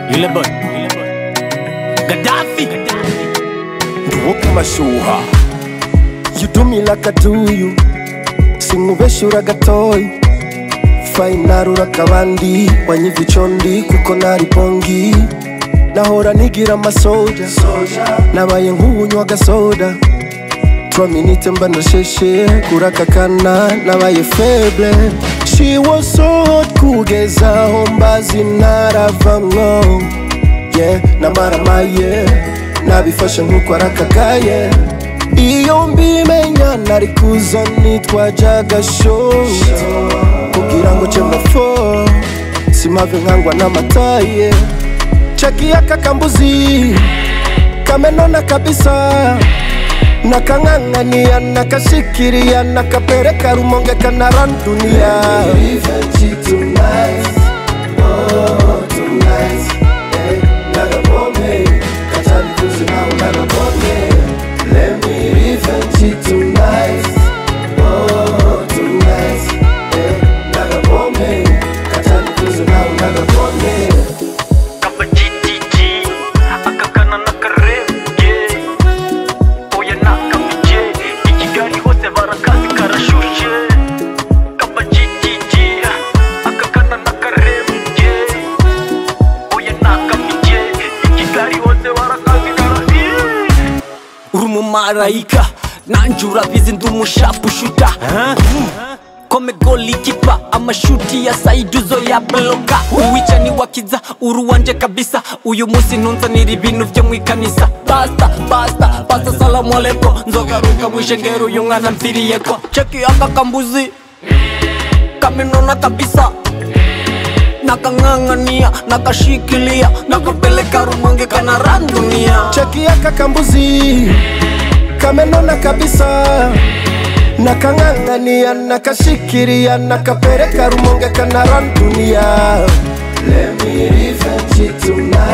Ilebon Gaddafi Nduwoku mashuha. You do me like I do you. Sinkubeshura gatoyi. Fainarura kabandi. Wanyivichondi kuko nari bongi. Nahora nigira amasoja. Nabaye nk'ubunywa gasoda. 3 minutes mba ndasheshe. Kurakakana nabaye faible. She was so hot kugeza aho mbazi naravamwo. Yeah, namaramaye. Nabifashe nk'uko arakagaye. Iyo mbimenya nari kuza nitwa Jagasho. Kugira ngo chemofo simave nkangwa n'amataye. Chaki yaka kambuzi kamenona kabisa. Nakang'ang'ania nakashikiria nakapereka rumonge kanaran dunia. Revenge tonight, oh tonight, nagabome kachali kuzi nao nagabome. Let me revenge tonight, oh tonight, nagabome kachali kuzi nao nagabome. Marayika nanjura bizi ndumushapu shuta Kome goli kipa amashuti ya saiduzo ya bloka. Uwicha ni wakiza uruwanje kabisa. Uyu musi nunzanira ibintu vyo mwikanisa. Basta salamu aleko. Nzogaruka mwishengero uyu mwana mpiriyeko. Cheki aka kambuzi kamenona kabisa. Nakang'ang'ania, nakashikilia, nakapeleka rumonge kanaran dunia. Cheki aka kambuzi kamenona kabisa. Nakang'ang'ania, nakashikiria, nakapereka rumonge kanaran dunia. Let me revenge tonight.